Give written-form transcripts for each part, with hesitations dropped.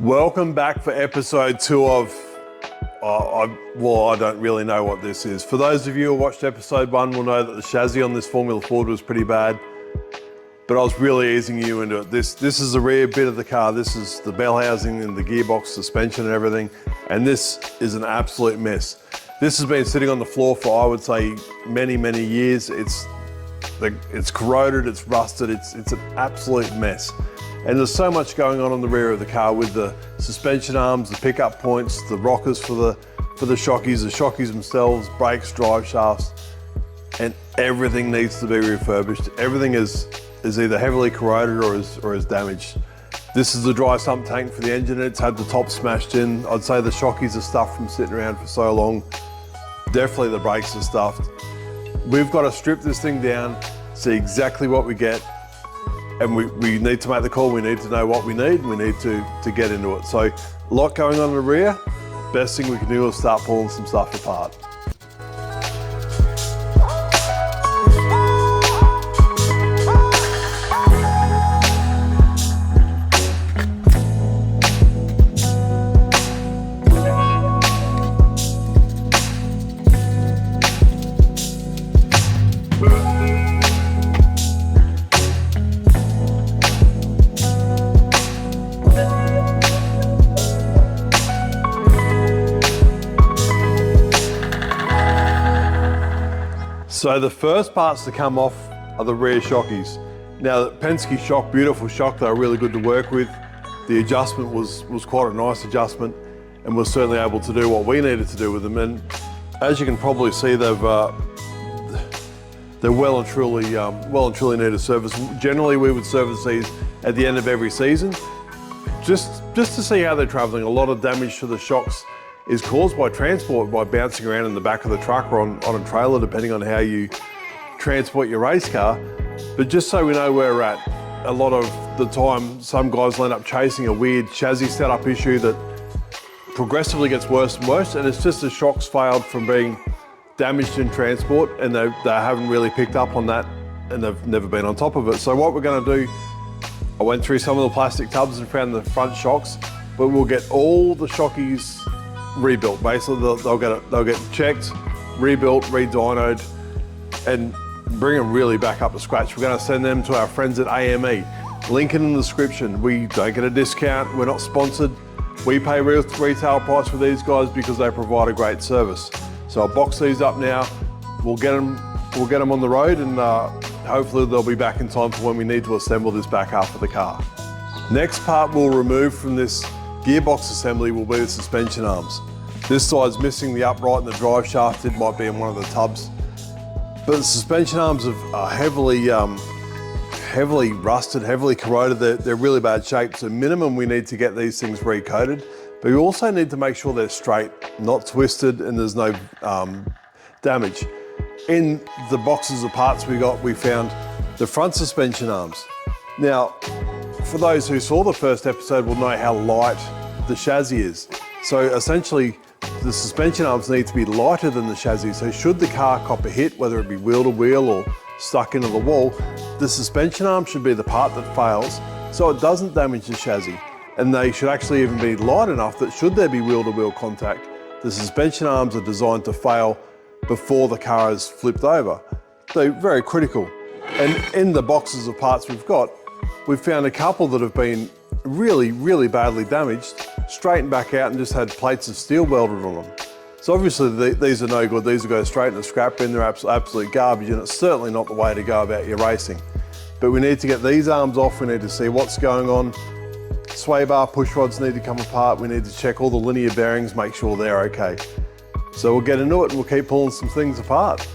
Welcome back for episode 2 of, I don't really know what this is. For those of you who watched episode 1 will know that the chassis on this Formula Ford was pretty bad, but I was really easing you into it. This is the rear bit of the car. This is the bell housing and the gearbox, suspension and everything, and this is an absolute mess. This has been sitting on the floor for, I would say, many, many years. It's corroded, it's rusted, it's an absolute mess. And there's so much going on the rear of the car with the suspension arms, the pickup points, the rockers for the shockeys, the shockeys themselves, brakes, drive shafts, and everything needs to be refurbished. Everything is either heavily corroded or is damaged. This is the dry sump tank for the engine. It's had the top smashed in. I'd say the shockeys are stuffed from sitting around for so long. Definitely the brakes are stuffed. We've got to strip this thing down, see exactly what we get, and we need to make the call. We need to know what we need, and we need to get into it. So a lot going on in the rear. Best thing we can do is start pulling some stuff apart. So the first parts to come off are the rear shockeys. Now the Penske shock, beautiful shock, they were really good to work with. The adjustment was quite a nice adjustment, and we're certainly able to do what we needed to do with them. And as you can probably see, they're well and truly need a service. Generally we would service these at the end of every season, just to see how they're traveling. A lot of damage to the shocks is caused by transport, by bouncing around in the back of the truck or on a trailer, depending on how you transport your race car. But just so we know where we're at, a lot of the time, some guys will end up chasing a weird chassis setup issue that progressively gets worse and worse, and it's just the shocks failed from being damaged in transport, and they haven't really picked up on that, and they've never been on top of it. So what we're going to do, I went through some of the plastic tubs and found the front shocks, but we'll get all the shockeys rebuilt. Basically, they'll get checked, rebuilt, re-dynoed, and bring them really back up to scratch. We're going to send them to our friends at AME. Link in the description. We don't get a discount. We're not sponsored. We pay retail price for these guys because they provide a great service. So I'll box these up now. We'll get them on the road, and hopefully they'll be back in time for when we need to assemble this back half of the car. Next part we'll remove from this gearbox assembly will be the suspension arms. This side's missing the upright and the drive shaft. It might be in one of the tubs. But the suspension arms are heavily rusted, heavily corroded. They're really bad shape. So minimum we need to get these things recoated. But we also need to make sure they're straight, not twisted, and there's no damage. In the boxes of parts we found the front suspension arms. Now, for those who saw the first episode will know how light the chassis is. So essentially, the suspension arms need to be lighter than the chassis. So should the car cop a hit, whether it be wheel to wheel or stuck into the wall, the suspension arm should be the part that fails so it doesn't damage the chassis. And they should actually even be light enough that should there be wheel to wheel contact, the suspension arms are designed to fail before the car is flipped over. So very critical. And in the boxes of parts we've found a couple that have been really, really badly damaged, straightened back out and just had plates of steel welded on them. So obviously these are no good. These will go straight in the scrap bin. They're absolute garbage, and it's certainly not the way to go about your racing. But we need to get these arms off. We need to see what's going on. Sway bar push rods need to come apart. We need to check all the linear bearings, make sure they're okay. So we'll get into it and we'll keep pulling some things apart.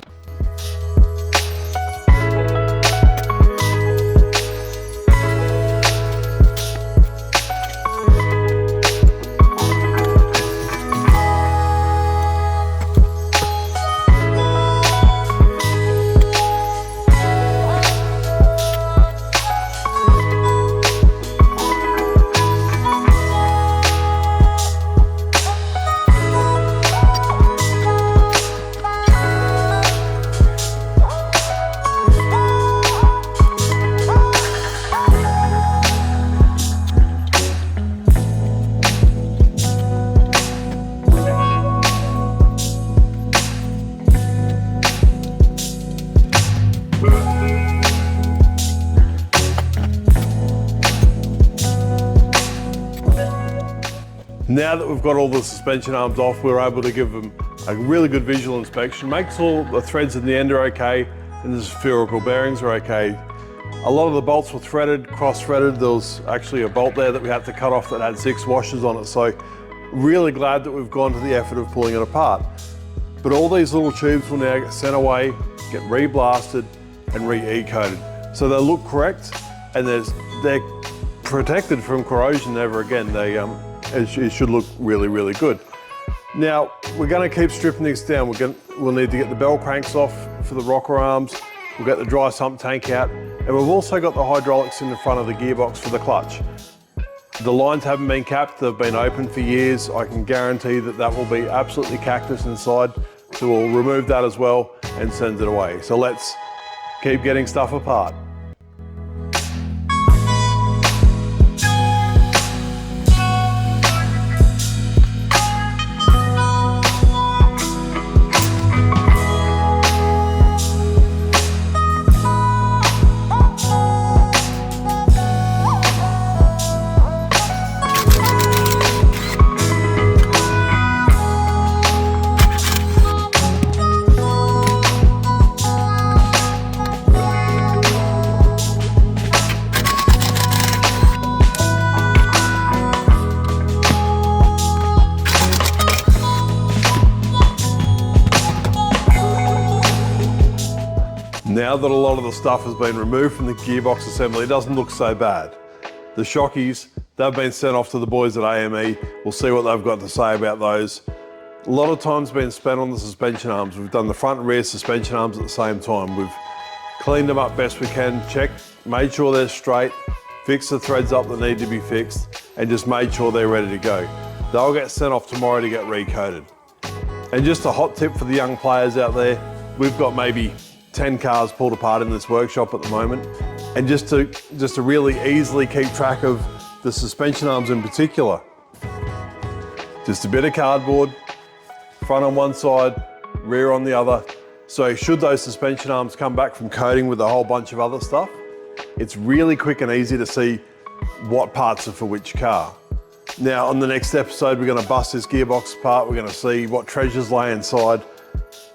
Now that we've got all the suspension arms off, we're able to give them a really good visual inspection. Make sure the threads in the end are okay and the spherical bearings are okay. A lot of the bolts were threaded, cross-threaded. There was actually a bolt there that we had to cut off that had 6 washers on it. So really glad that we've gone to the effort of pulling it apart. But all these little tubes will now get sent away, get re-blasted and re-E-coated. So they look correct and they're protected from corrosion ever again. It should look really, really good. Now, we're going to keep stripping these down. We'll need to get the bell cranks off for the rocker arms. We'll get the dry sump tank out. And we've also got the hydraulics in the front of the gearbox for the clutch. The lines haven't been capped. They've been open for years. I can guarantee that will be absolutely cactus inside. So we'll remove that as well and send it away. So let's keep getting stuff apart. Now that a lot of the stuff has been removed from the gearbox assembly, it doesn't look so bad. The shockies, they've been sent off to the boys at AME. We'll see what they've got to say about those. A lot of time's been spent on the suspension arms. We've done the front and rear suspension arms at the same time. We've cleaned them up best we can, checked, made sure they're straight, fixed the threads up that need to be fixed, and just made sure they're ready to go. They'll get sent off tomorrow to get recoated. And just a hot tip for the young players out there, we've got maybe 10 cars pulled apart in this workshop at the moment. And just to really easily keep track of the suspension arms in particular, just a bit of cardboard, front on one side, rear on the other. So should those suspension arms come back from coating with a whole bunch of other stuff, it's really quick and easy to see what parts are for which car. Now on the next episode, we're going to bust this gearbox apart. We're going to see what treasures lay inside.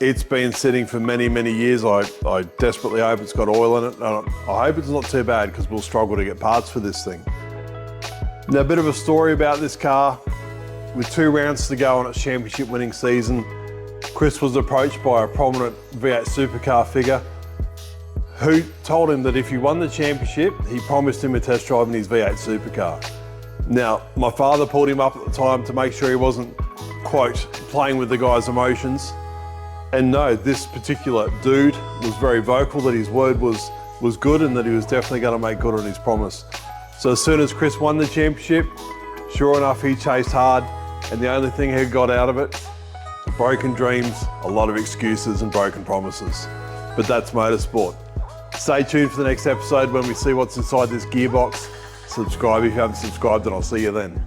It's been sitting for many, many years. I desperately hope it's got oil in it. I hope it's not too bad because we'll struggle to get parts for this thing. Now, a bit of a story about this car. With 2 rounds to go on its championship winning season, Chris was approached by a prominent V8 supercar figure who told him that if he won the championship, he promised him a test drive in his V8 supercar. Now, my father pulled him up at the time to make sure he wasn't, quote, playing with the guy's emotions. And no, this particular dude was very vocal that his word was good and that he was definitely going to make good on his promise. So as soon as Chris won the championship, sure enough, he chased hard, and the only thing he got out of it, broken dreams, a lot of excuses and broken promises. But that's motorsport. Stay tuned for the next episode when we see what's inside this gearbox. Subscribe if you haven't subscribed, and I'll see you then.